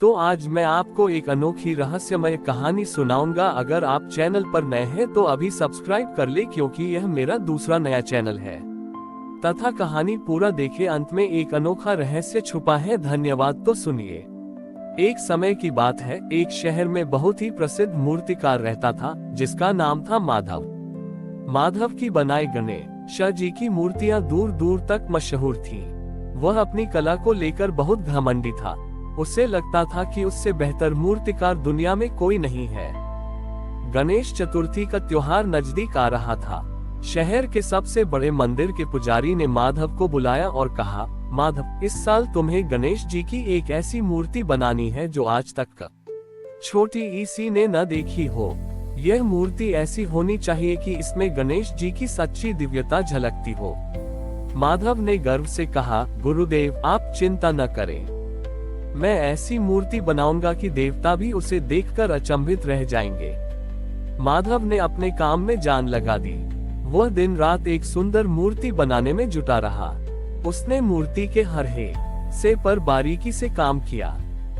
तो आज मैं आपको एक अनोखी रहस्यमय कहानी सुनाऊंगा। अगर आप चैनल पर नए हैं तो अभी सब्सक्राइब कर ले, क्योंकि यह मेरा दूसरा नया चैनल है। तथा कहानी पूरा देखे, अंत में एक अनोखा रहस्य छुपा है। धन्यवाद। तो सुनिए। एक समय की बात है, एक शहर में बहुत ही प्रसिद्ध मूर्तिकार रहता था, जिसका नाम था माधव। माधव की बनाई गणेश जी की मूर्तियां दूर दूर तक मशहूर थीं। वह अपनी कला को लेकर बहुत घमंडी था। उसे लगता था कि उससे बेहतर मूर्तिकार दुनिया में कोई नहीं है। गणेश चतुर्थी का त्योहार नजदीक आ रहा था। शहर के सबसे बड़े मंदिर के पुजारी ने माधव को बुलाया और कहा, माधव, इस साल तुम्हें गणेश जी की एक ऐसी मूर्ति बनानी है जो आज तक छोटी सी ने न देखी हो। यह मूर्ति ऐसी होनी चाहिए कि इसमें गणेश जी की सच्ची दिव्यता झलकती हो। माधव ने गर्व से कहा, गुरुदेव, आप चिंता न करें। मैं ऐसी मूर्ति बनाऊंगा कि देवता भी उसे देखकर अचंभित रह जाएंगे। माधव ने अपने काम में जान लगा दी। वह दिन रात एक सुंदर मूर्ति बनाने में जुटा रहा। उसने मूर्ति के हर हिस्से पर बारीकी से काम किया।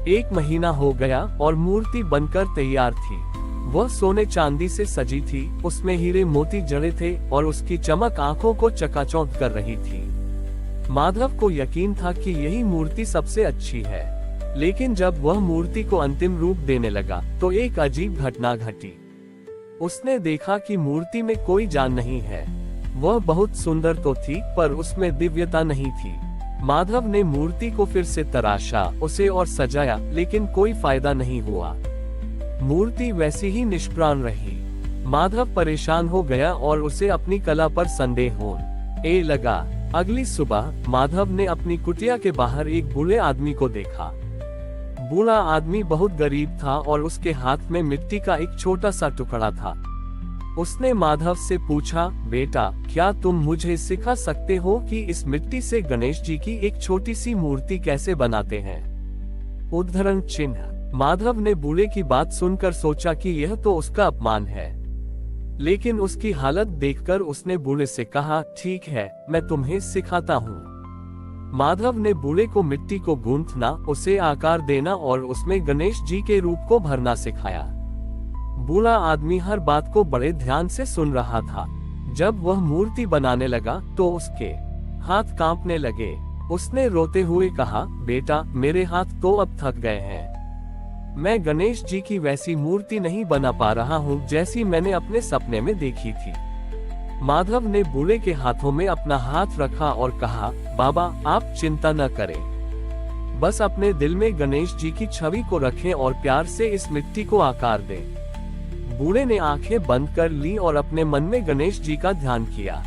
1 महीना हो गया और मूर्ति बनकर तैयार थी। वह सोने चांदी से सजी थी, उसमें हीरे मोती जड़े थे और उसकी चमक आंखों को चकाचौंध कर रही थी। माधव को यकीन था कि यही मूर्ति सबसे अच्छी है। लेकिन जब वह मूर्ति को अंतिम रूप देने लगा तो एक अजीब घटना घटी। उसने देखा कि मूर्ति में कोई जान नहीं है। वह बहुत सुंदर तो थी, पर उसमें दिव्यता नहीं थी। माधव ने मूर्ति को फिर से तराशा, उसे और सजाया, लेकिन कोई फायदा नहीं हुआ। मूर्ति वैसी ही निष्प्राण रही। माधव परेशान हो गया और उसे अपनी कला पर संदेह होने लगा। अगली सुबह माधव ने अपनी कुटिया के बाहर एक बूढ़े आदमी को देखा। बूढ़ा आदमी बहुत गरीब था और उसके हाथ में मिट्टी का एक छोटा सा टुकड़ा था। उसने माधव से पूछा, बेटा, क्या तुम मुझे सिखा सकते हो कि इस मिट्टी से गणेश जी की एक छोटी सी मूर्ति कैसे बनाते हैं? उद्धरण चिन्ह। माधव ने बूढ़े की बात सुनकर सोचा कि यह तो उसका अपमान है, लेकिन उसकी हालत देखकर उसने बूढ़े से कहा, ठीक है, मैं तुम्हें सिखाता हूँ। माधव ने बूढ़े को मिट्टी को गूंथना, उसे आकार देना और उसमें गणेश जी के रूप को भरना सिखाया। बूढ़ा आदमी हर बात को बड़े ध्यान से सुन रहा था। जब वह मूर्ति बनाने लगा तो उसके हाथ कांपने लगे। उसने रोते हुए कहा, बेटा, मेरे हाथ तो अब थक गए हैं। मैं गणेश जी की वैसी मूर्ति नहीं बना पा रहा हूँ जैसी मैंने अपने सपने में देखी थी। माधव ने बूढ़े के हाथों में अपना हाथ रखा और कहा, बाबा, आप चिंता न करें। बस अपने दिल में गणेश जी की छवि को रखें और प्यार से इस मिट्टी को आकार दें। बूढ़े ने आंखें बंद कर ली और अपने मन में गणेश जी का ध्यान किया।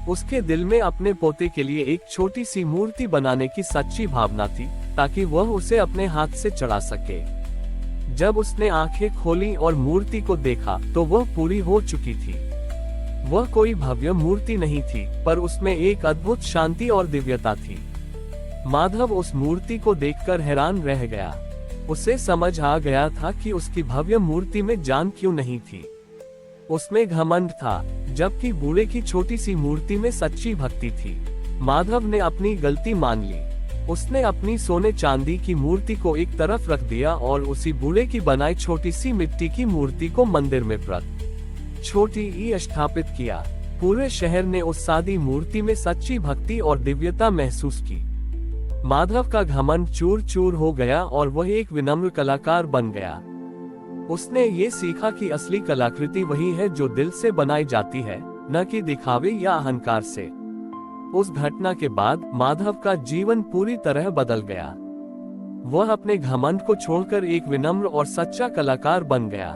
उसके दिल में अपने पोते के लिए एक छोटी सी मूर्ति बनाने की सच्ची भावना थी, ताकि वह उसे अपने हाथ से चढ़ा सके। जब उसने आंखें खोली और मूर्ति को देखा तो वह पूरी हो चुकी थी। वह कोई भव्य मूर्ति नहीं थी, पर उसमें एक अद्भुत शांति और दिव्यता थी। माधव उस मूर्ति को देखकर हैरान रह गया। उसे समझ आ गया था कि उसकी भव्य मूर्ति में जान क्यों नहीं थी। उसमें घमंड था, जबकि बूढ़े की छोटी सी मूर्ति में सच्ची भक्ति थी। माधव ने अपनी गलती मान ली। उसने अपनी सोने चांदी की मूर्ति को एक तरफ रख दिया और उसी बूढ़े की बनाई छोटी सी मिट्टी की मूर्ति को मंदिर में छोटी स्थापित किया। पूरे शहर ने उस सादी मूर्ति में सच्ची भक्ति और दिव्यता महसूस की। माधव का घमंड चूर चूर हो गया और वह एक विनम्र कलाकार बन गया। उसने ये सीखा कि असली कलाकृति वही है जो दिल से बनाई जाती है, न कि दिखावे या अहंकार से। उस घटना के बाद माधव का जीवन पूरी तरह बदल गया। वह अपने घमंड को छोड़कर एक विनम्र और सच्चा कलाकार बन गया।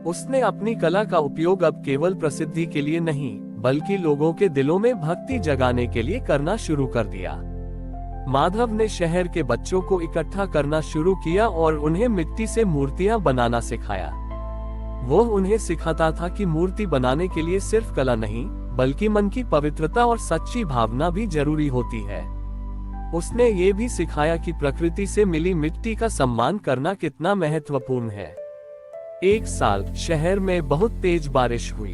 उसने अपनी कला का उपयोग अब केवल प्रसिद्धि के लिए नहीं, बल्कि लोगों के दिलों में भक्ति जगाने के लिए करना शुरू कर दिया। माधव ने शहर के बच्चों को इकट्ठा करना शुरू किया और उन्हें मिट्टी से मूर्तियां बनाना सिखाया। वो उन्हें सिखाता था कि मूर्ति बनाने के लिए सिर्फ कला नहीं, बल्कि मन की पवित्रता और सच्ची भावना भी जरूरी होती है। उसने ये भी सिखाया कि प्रकृति से मिली मिट्टी का सम्मान करना कितना महत्वपूर्ण है। एक साल शहर में बहुत तेज बारिश हुई।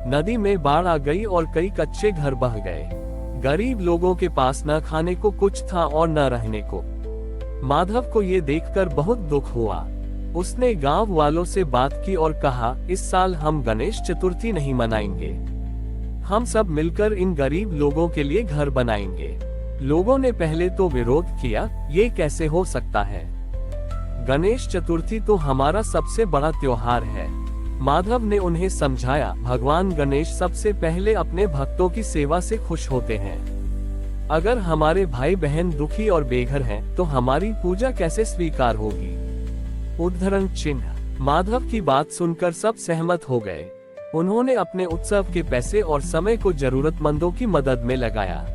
नदी में बाढ़ आ गई और कई कच्चे घर बह गए। गरीब लोगों के पास न खाने को कुछ था और न रहने को। माधव को ये देखकर बहुत दुख हुआ। उसने गांव वालों से बात की और कहा, इस साल हम गणेश चतुर्थी नहीं मनाएंगे। हम सब मिलकर इन गरीब लोगों के लिए घर बनाएंगे। लोगों ने पहले तो विरोध किया, ये कैसे हो सकता है? गणेश चतुर्थी तो हमारा सबसे बड़ा त्योहार है। माधव ने उन्हें समझाया, भगवान गणेश सबसे पहले अपने भक्तों की सेवा से खुश होते हैं। अगर हमारे भाई बहन दुखी और बेघर हैं, तो हमारी पूजा कैसे स्वीकार होगी? उद्धरण चिन्ह। माधव की बात सुनकर सब सहमत हो गए। उन्होंने अपने उत्सव के पैसे और समय को जरूरतमंदों की मदद में लगाया।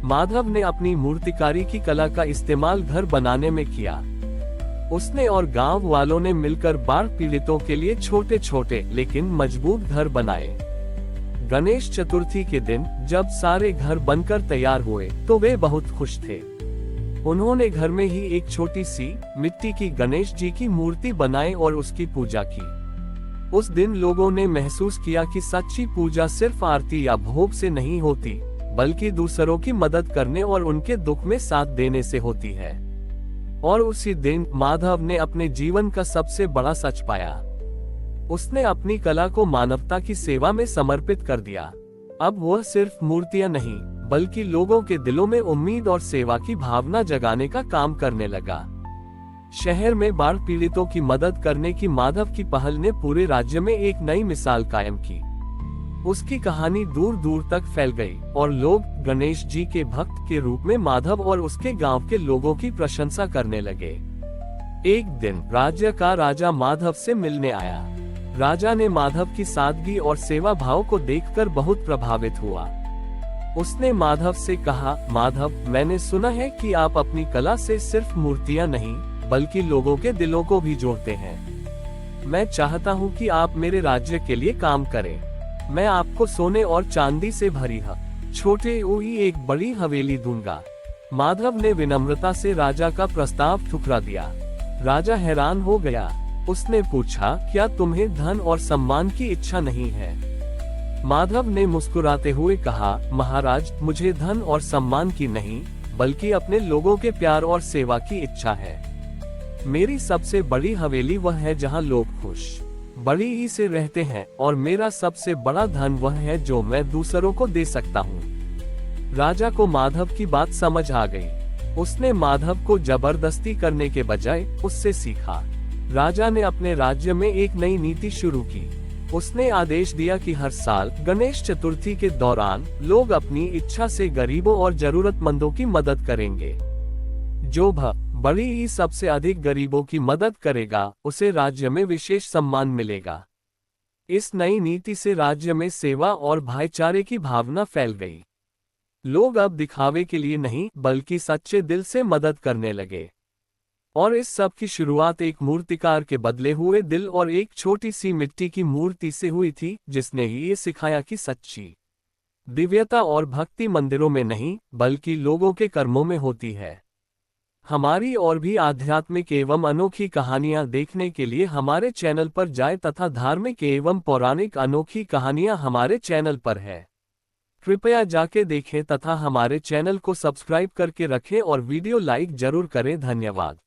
माधव ने अपनी मूर्तिकारी की कला का इस्तेमाल घर बनाने में किया। उसने और गांव वालों ने मिलकर बाढ़ पीड़ितों के लिए छोटे छोटे लेकिन मजबूत घर बनाए। गणेश चतुर्थी के दिन जब सारे घर बनकर तैयार हुए तो वे बहुत खुश थे। उन्होंने घर में ही एक छोटी सी मिट्टी की गणेश जी की मूर्ति बनाई और उसकी पूजा की। उस दिन लोगों ने महसूस किया कि सच्ची पूजा सिर्फ आरती या भोग से नहीं होती, बल्कि दूसरों की मदद करने और उनके दुख में साथ देने से होती है। और उसी दिन माधव ने अपने जीवन का सबसे बड़ा सच पाया। उसने अपनी कला को मानवता की सेवा में समर्पित कर दिया। अब वह सिर्फ मूर्तियां नहीं, बल्कि लोगों के दिलों में उम्मीद और सेवा की भावना जगाने का काम करने लगा। शहर में बाढ़ पीड़ितों की मदद करने की माधव की पहल ने पूरे राज्य में एक नई मिसाल कायम की। उसकी कहानी दूर दूर तक फैल गई और लोग गणेश जी के भक्त के रूप में माधव और उसके गांव के लोगों की प्रशंसा करने लगे। एक दिन राज्य का राजा माधव से मिलने आया। राजा ने माधव की सादगी और सेवा भाव को देखकर बहुत प्रभावित हुआ। उसने माधव से कहा, माधव, मैंने सुना है कि आप अपनी कला से सिर्फ मूर्तियां नहीं, बल्कि लोगों के दिलों को भी जोड़ते हैं। मैं चाहता हूं कि आप मेरे राज्य के लिए काम करें। मैं आपको सोने और चांदी से भरी छोटे हुई एक बड़ी हवेली दूंगा। माधव ने विनम्रता से राजा का प्रस्ताव ठुकरा दिया। राजा हैरान हो गया। उसने पूछा, क्या तुम्हें धन और सम्मान की इच्छा नहीं है? माधव ने मुस्कुराते हुए कहा, महाराज, मुझे धन और सम्मान की नहीं, बल्कि अपने लोगों के प्यार और सेवा की इच्छा है। मेरी सबसे बड़ी हवेली वह है जहां लोग खुश बड़ी ही से रहते हैं, और मेरा सबसे बड़ा धन वह है जो मैं दूसरों को दे सकता हूँ। राजा को माधव की बात समझ आ गई। उसने माधव को जबरदस्ती करने के बजाय उससे सीखा। राजा ने अपने राज्य में एक नई नीति शुरू की। उसने आदेश दिया कि हर साल गणेश चतुर्थी के दौरान लोग अपनी इच्छा से गरीबों और जरूरतमंदों की मदद करेंगे। जो बड़ी ही सबसे अधिक गरीबों की मदद करेगा, उसे राज्य में विशेष सम्मान मिलेगा। इस नई नीति से राज्य में सेवा और भाईचारे की भावना फैल गई। लोग अब दिखावे के लिए नहीं, बल्कि सच्चे दिल से मदद करने लगे। और इस सब की शुरुआत एक मूर्तिकार के बदले हुए दिल और एक छोटी सी मिट्टी की मूर्ति से हुई थी, जिसने ही ये सिखाया कि सच्ची दिव्यता और भक्ति मंदिरों में नहीं, बल्कि लोगों के कर्मों में होती है। हमारी और भी आध्यात्मिक एवं अनोखी कहानियां देखने के लिए हमारे चैनल पर जाएं तथा धार्मिक एवं पौराणिक अनोखी कहानियां हमारे चैनल पर है। कृपया जाके देखें तथा हमारे चैनल को सब्सक्राइब करके रखें और वीडियो लाइक जरूर करें। धन्यवाद।